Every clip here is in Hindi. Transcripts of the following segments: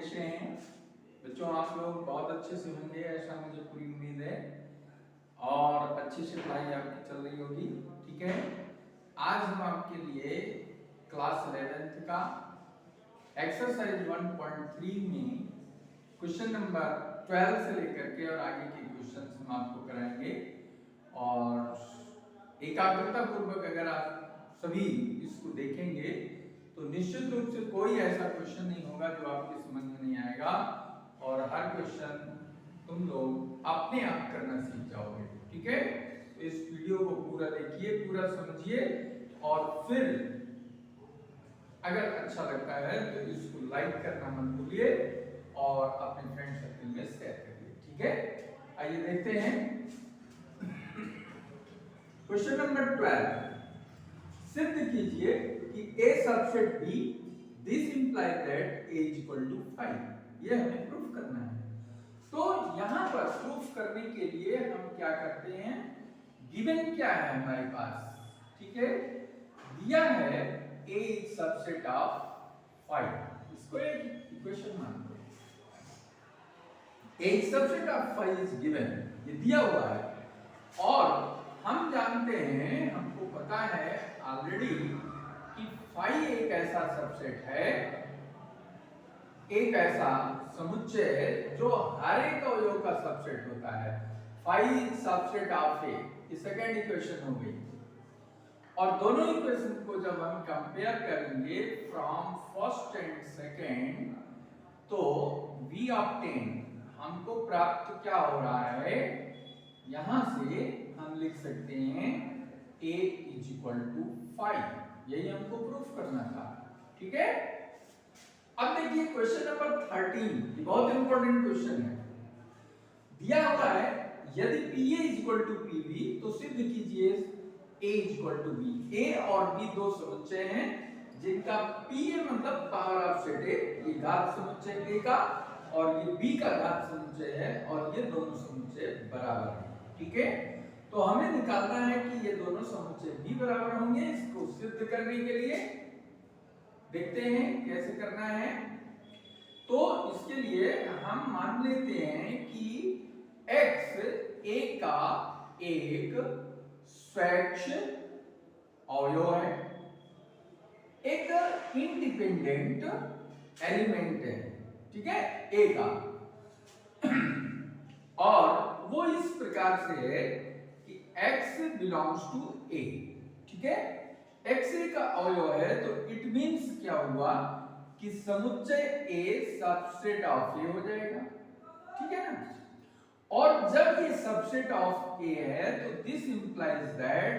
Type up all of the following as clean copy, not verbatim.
कैसे हैं बच्चों? आप लोग बहुत अच्छे से होंगे ऐसा मुझे पूरी उम्मीद है और अच्छी से पढ़ाई आपकी चल रही होगी। ठीक है, आज हम आपके लिए क्लास 11th का एक्सरसाइज 1.3 में क्वेश्चन नंबर 12 से लेकर के और आगे के क्वेश्चन हम आपको कराएंगे और एकाग्रता पूर्वक अगर आप सभी इसको देखेंगे तो निश्चित रूप से कोई ऐसा क्वेश्चन नहीं होगा जो आपके समझ में नहीं आएगा और हर क्वेश्चन तुम लोग अपने आप करना सीख जाओगे। ठीक है, तो इस वीडियो को पूरा देखिए, पूरा समझिए और फिर अगर अच्छा लगता है तो इसको लाइक करना मत भूलिए और अपने फ्रेंड सर्कल में शेयर करिए। ठीक है, आइए देखते हैं क्वेश्चन नंबर 12। सिद्ध कीजिए कि A subset B, this implies that A is equal to 5। ये हमें प्रूफ करना है। तो यहां पर प्रूफ करने के लिए हम क्या करते हैं, गिवन क्या है हमारे पास, ठीक है, दिया है A इज सबसेट ऑफ 5। इसको एक इक्वेशन मान लो। A is subset of 5 is given, ये दिया हुआ है और हम जानते हैं, हमको पता है ऑलरेडी कि 5 एक ऐसा सबसेट है, एक ऐसा समुच्चय है जो हर एक अवयव का सबसेट होता है। 5 सबसेट ऑफ A, ये सेकंड इक्वेशन हो गई। और दोनों इक्वेशन को जब हम कंपेयर करेंगे फ्रॉम फर्स्ट एंड सेकंड तो वी ऑब्टेन, हमको प्राप्त क्या हो रहा है, यहां से हम लिख सकते हैं A इज इक्वल टू 5। यही हमको प्रूफ करना था। ठीक है, अब देखिए क्वेश्चन नंबर 13, ये बहुत इंपॉर्टेंट क्वेश्चन है। दिया हुआ है यदि PA is equal to PB तो सिद्ध कीजिए A is equal to B। A और B दो समुच्चय हैं जिनका PA मतलब पावर ऑफ सेट A, ये घात समुच्चय A का, और ये B का घात समुच्चय है और ये दोनों समुच्चय बराबर हैं। ठीक है, तो हमें निकालना है कि ये दोनों समुच्चय भी बराबर होंगे। इसको सिद्ध करने के लिए देखते हैं कैसे करना है। तो इसके लिए हम मान लेते हैं कि x A का एक स्वैच्छ अवयव है, एक इंडिपेंडेंट एलिमेंट है। ठीक है, A का और वो इस प्रकार से है कि x बिलोंग्स टू A। ठीक है, x A का अवयव है तो इट मींस क्या हुआ कि समुच्चय A सबसेट ऑफ A हो जाएगा। ठीक है ना, और जब ये सबसेट ऑफ A है तो this implies that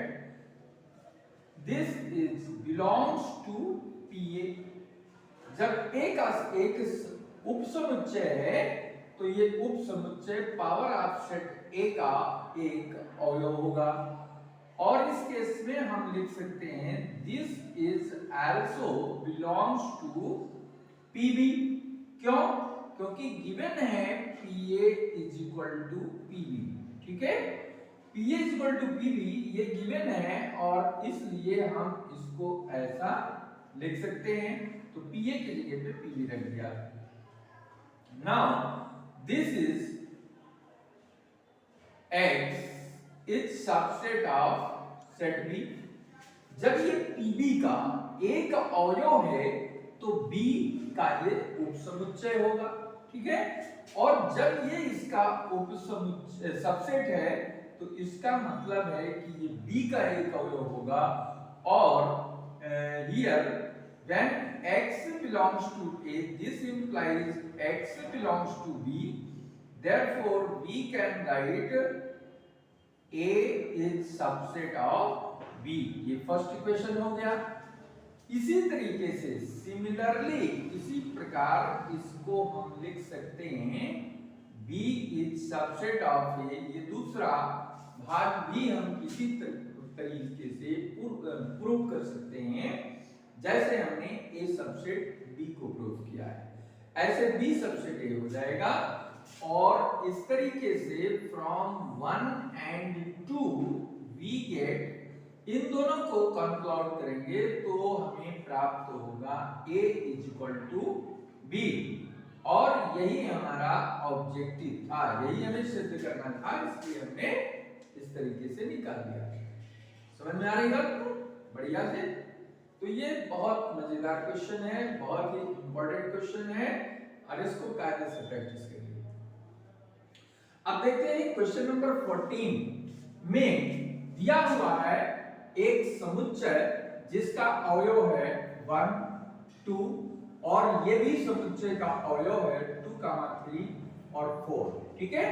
this is belongs to PA। जब A का एक उपसमुच्चय है तो ये उपसमुच्चय पावर ऑफ सेट A का एक अवयव होगा और इस केस में हम लिख सकते हैं this is also belongs to PB। क्यों? क्योंकि गिवन है PA is equal to PB। ठीक है, PA is equal to PB ये गिवन है और इसलिए हम इसको ऐसा लिख सकते हैं। तो PA की जगह पे PB रख दिया। Now this is X is subset of set B। जब ये PB का एक अवयव है तो B का ये उपसमुच्चय होगा। ठीक है, और जब ये इसका उपसमुच्चय सबसेट है तो इसका मतलब है कि ये B का एक अवयव होगा और here when X belongs to A, this implies X belongs to B, therefore we can write A is subset of B। ये फर्स्ट इक्वेशन हो गया। इसी तरीके से सिमिलरली इसी प्रकार इसको हम लिख सकते हैं B is subset of A। ये दूसरा भाग भी हम इसी तरीके से प्रूव कर सकते हैं जैसे हमने A सबसेट B को प्रूव किया है। ऐसे B सबसेट A हो जाएगा और इस तरीके से फ्रॉम 1 and 2 वी गेट, इन दोनों को कंक्लूड करेंगे तो हमें प्राप्त होगा A is equal to B। और यही हमारा ऑब्जेक्टिव था, यही हमें सिद्ध करना था, इसलिए हमने इस तरीके से निकाल दिया। समझ में आ रही बात? बढ़िया से। तो ये बहुत मजेदार क्वेश्चन है, बहुत ही इंपॉर्टेंट क्वेश्चन है और इसको कायदे से प्रैक्टिस करिए। अब देखते हैं क्वेश्चन नंबर 14 में दिया हुआ है एक समुच्चय जिसका अवयव है 1, 2 और ये भी समुच्चय का अवयव है 2, 3 और 4। ठीक है,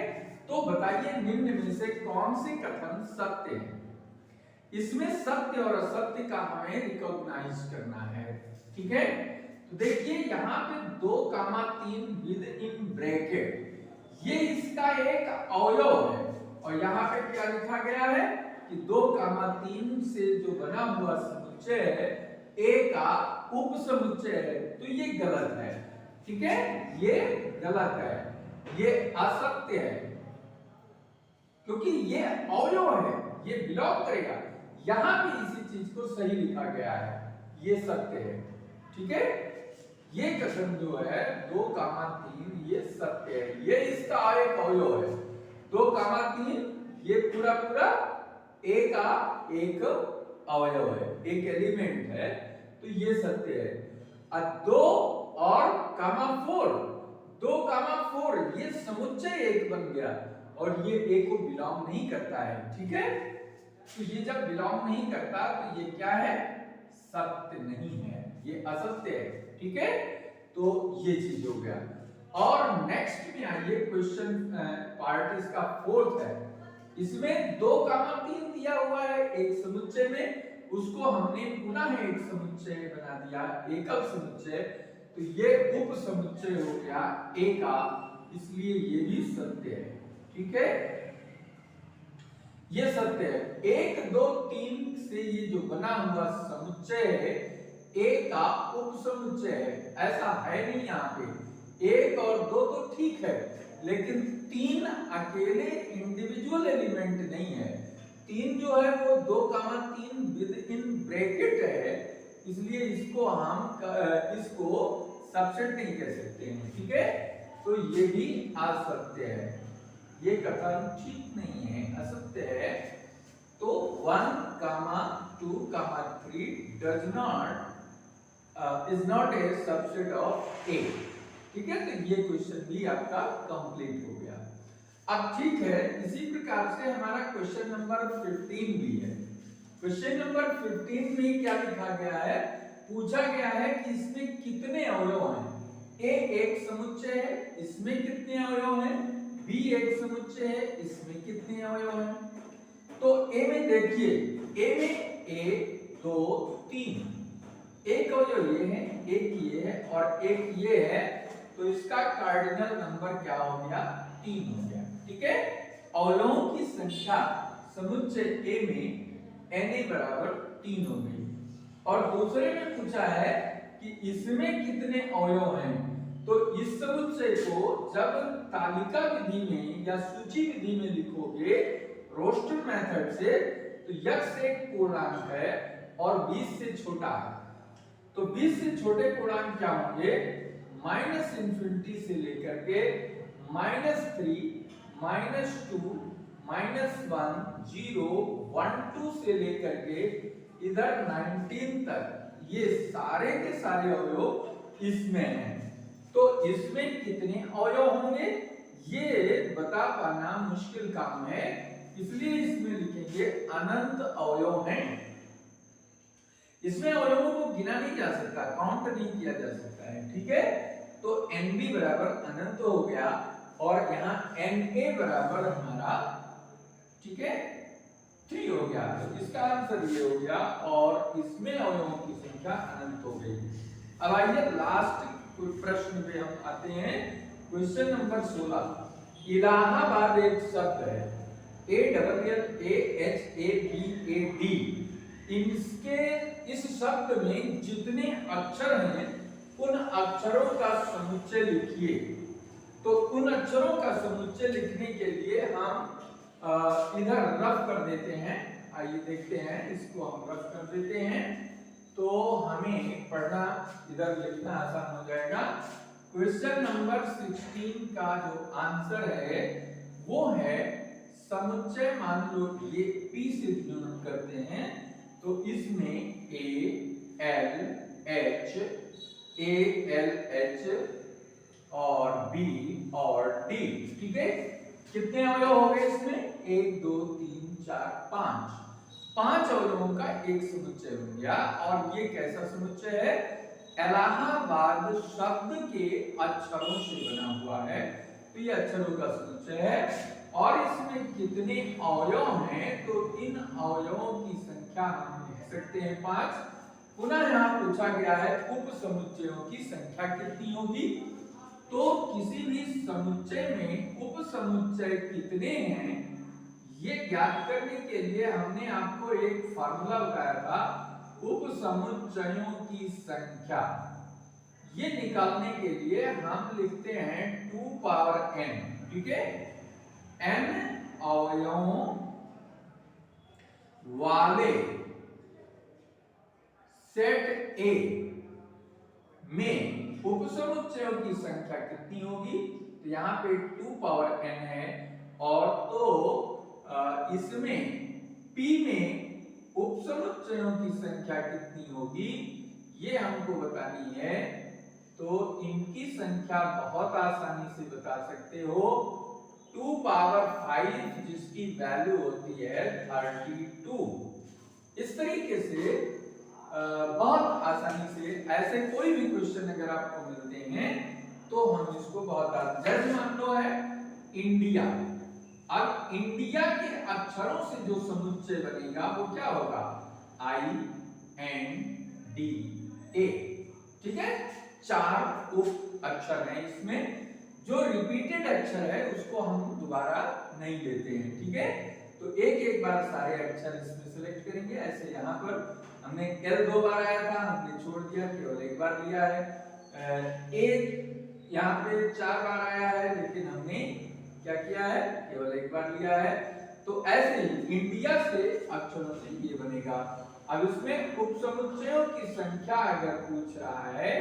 तो बताइए निम्न में से कौन से कथन सत्य है। इसमें सत्य और असत्य का हमें रिकॉग्नाइज करना है। ठीक है, तो देखिए यहाँ पे 2, 3 विद इन ब्रैकेट ये इसका एक अवयव है और यहाँ पे क्या लिखा गया है कि 2, 3 से जो बना हुआ समुच्चय है ए का उप समुच्चय है, तो ये गलत है। ठीक है, ये गलत है, ये असत्य है, क्योंकि ये अवयव है, ये बिलोंग करेगा। यहां पे इसी चीज को सही लिखा गया है, ये सत्य है। ठीक है, ये कथन जो है 2, 3 ये सत्य है, ये इसका एक अवयव है। 2, 3 ये पूरा पूरा ए का एक अवयव है, एक एलिमेंट है, तो ये सत्य है। और 2 और 4, 2, 4 ये समुच्चय एक बन गया और ये ए को बिलोंग नहीं करता है। ठीक है, तो ये जब बिलोंग नहीं करता तो ये क्या है, सत्य नहीं है, ये असत्य है। ठीक है, तो ये चीज हो गया। और नेक्स्ट में आइए क्वेश्चन पार्ट इसका 4th है। इसमें 2, 3 दिया हुआ है एक समुच्चय में, उसको हमने पुनः एक समुच्चय बना दिया, एकल समुच्चय, तो ये उप समुच्चय हो गया ए का, इसलिए ये भी सत्य है। ठीक है, ये सत्य है। 1, 2, 3 से ये जो बना हुआ समुच्चय है ए का उप समुच्चय है, ऐसा है नहीं। यहाँ पे 1 और 2 तो ठीक है, लेकिन 3 अकेले इंडिविजुअल एलिमेंट नहीं है। 3 जो है वो 2, 3 विद इन ब्रैकेट है, इसलिए इसको हम इसको सबसेट नहीं कह सकते हैं। ठीक है, तो ये भी असत्य है, ये कथन ठीक नहीं है, असत्य है। तो 1, 2, 3 does not is not a subset of A। ठीक है, तो ये क्वेश्चन भी आपका कंप्लीट हो गया। अब ठीक है, इसी प्रकार से हमारा क्वेश्चन नंबर 15 भी है। क्वेश्चन नंबर 15 में क्या लिखा गया है, पूछा गया है कि इसमें कितने अवयव हैं। ए एक समुच्चय है, इसमें कितने अवयव हैं, बी एक समुच्चय है, इसमें कितने अवयव हैं। तो ए में देखिए, ए में 1, 2, 3 एक अवयव ये है, एक ये है और एक ये है, तो इसका कार्डिनल नंबर क्या हो गया, 3 हो गया। ठीक है, अवयवों की संख्या समुच्चय ए में Na बराबर 3 हो गई। और दूसरे में पूछा है कि इसमें कितने अवयव हैं, तो इस समुच्चय को जब तालिका विधि में या सूची विधि में लिखोगे रोस्टर मेथड से, तो x एक पूर्णांक है और 20 से छोटा है, तो 20 से छोटे पूर्णांक क्या होंगे, -∞ से लेकर के -3, -2, -1, 0, 1, 2 से लेकर के इधर 19 तक, ये सारे के सारे अवयव इसमें हैं। तो इसमें कितने अवयव होंगे ये बता पाना मुश्किल काम है, इसलिए इसमें लिखेंगे अनंत अवयव हैं। इसमें अवयवों को गिना नहीं जा सकता, काउंट नहीं किया जा सकता है। ठीक है, तो NB बराबर अनंत हो गया और यहाँ Na बराबर हमारा, ठीक है, 3 हो गया, तो इसका आंसर ये हो गया और इसमें अवयवों की संख्या अनंत हो गई। अब आइए लास्ट प्रश्न पे हम आते हैं, क्वेश्चन नंबर 16। इलाहाबाद एक शब्द है, ALLAHABAD, इसके इस शब्द में जितने अक्षर हैं उन अक्षरों का समुच्चय लिखिए। तो उन अक्षरों का समुच्चय लिखने के लिए हम इधर रफ कर देते हैं। आइए देखते हैं, इसको हम रफ कर देते हैं तो हमें पढ़ना इधर लिखना आसान हो जाएगा। क्वेश्चन नंबर 16 का जो आंसर है वो है समुच्चय। मान लो ये P से डिनोट करते हैं, तो इसमें A L H A L H और B और D, ठीक है। कितने अवयव हो गए इसमें? 1 2 3 4 5 अवयवों का एक समुच्चय बन गया। और ये कैसा समुच्चय है? इलाहाबाद शब्द के अक्षरों से बना हुआ है, तो ये अक्षरों का समुच्चय है। और इसमें कितने अवयव हैं? तो इन अवयवों की संख्या हम लिख सकते हैं 5। पुनः यहाँ पूछा गया है उप समुच्चयों की संख्या कितनी होगी। तो किसी भी समुच्चय में उप समुच्चय कितने हैं ये ज्ञात करने के लिए हमने आपको एक फार्मूला बताया था, उप समुच्चयों की संख्या। ये निकालने के लिए हम लिखते हैं 2 पावर n, ठीक है। n अवयवों वाले सेट A में उपसमुच्चयों की संख्या कितनी होगी? तो यहाँ पे 2 पावर n है, और तो इसमें P में उपसमुच्चयों की संख्या कितनी होगी ये हमको बतानी है। तो इनकी संख्या बहुत आसानी से बता सकते हो, 2 पावर 5 जिसकी वैल्यू होती है 32। इस तरीके से बहुत आसानी से ऐसे कोई भी क्वेश्चन अगर आपको मिलते हैं तो हम इसको बहुत जैसे मान लो है इंडिया। अब इंडिया के अक्षरों से जो समुच्चय बनेगा वो क्या होगा? INDA, ठीक है। 4 उप अक्षर हैं इसमें, जो रिपीटेड अक्षर है उसको हम दोबारा नहीं लेते हैं, ठीक है। तो एक बार सारे अक्षर इसमें सिलेक्ट करेंगे। ऐसे यहाँ पर हमने L 2 बार आया था, हमने छोड़ दिया, केवल 1 बार लिया है। A यहाँ पे 4 बार आया है, लेकिन हमने क्या किया है? केवल 1 बार लिया है। तो ऐसे ही इंडिया से अक्षरों से ये बनेगा। अब इसमें उपसमुच्चयों की संख्या अगर पूछ रहा है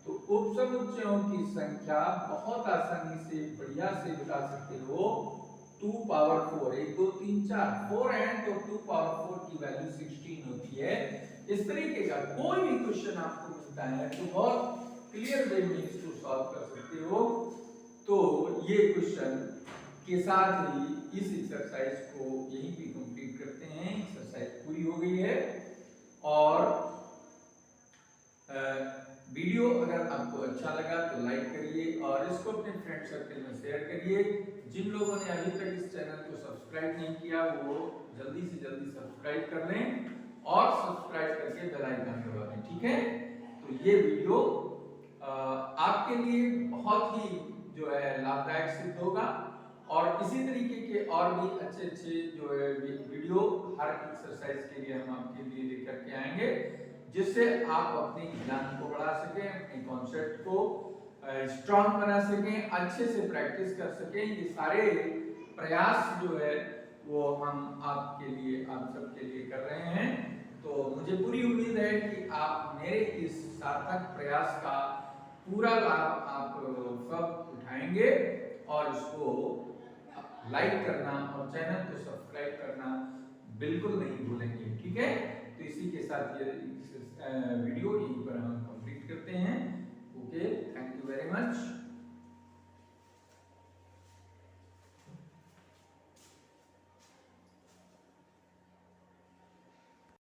तो उपसमुच्चयों की संख्या बहुत आसानी से बढ़िया से बता सकते हो, 2 पावर 4, 1 2 3 4 4 है तो 2 पावर 4 की वैल्यू 16 होती है। इस तरीके का कोई भी क्वेश्चन आपको मिलता है तो बहुत क्लियर वे में इसको सॉल्व कर सकते हो। तो ये क्वेश्चन के साथ ही इस एक्सरसाइज को यहीं पे कंप्लीट करते हैं। एक्सरसाइज पूरी हो गई है। और वीडियो अगर आपको अच्छा लगा तो लाइक करिए और इसको अपने फ्रेंड सर्कल में शेयर करिए। जिन लोगों ने अभी तक इस चैनल को सब्सक्राइब नहीं किया वो जल्दी से जल्दी सब्सक्राइब कर लें और सब्सक्राइब करके बेल आइकन दबा दें, ठीक है। तो ये वीडियो आपके लिए बहुत ही जो है लाभदायक सिद्ध होगा। और इसी तरीके के और भी अच्छे जो है वीडियो हर एक्सरसाइज के लिए हम आपके लिए लेकर के आएंगे, जिससे आप अपने ज्ञान को बढ़ा सकें, अपने कॉन्सेप्ट को स्ट्रॉन्ग बना सकें, अच्छे से प्रैक्टिस कर सकें। ये सारे प्रयास जो है वो हम आपके लिए, आप सबके लिए कर रहे हैं। तो मुझे पूरी उम्मीद है कि आप मेरे इस सार्थक प्रयास का पूरा लाभ आप सब उठाएंगे और इसको लाइक करना और चैनल को सब्सक्राइब करना बिल्कुल नहीं भूलेंगे, ठीक है। तो इसी के साथ ये वीडियो यहीं पर हम कंप्लीट करते हैं।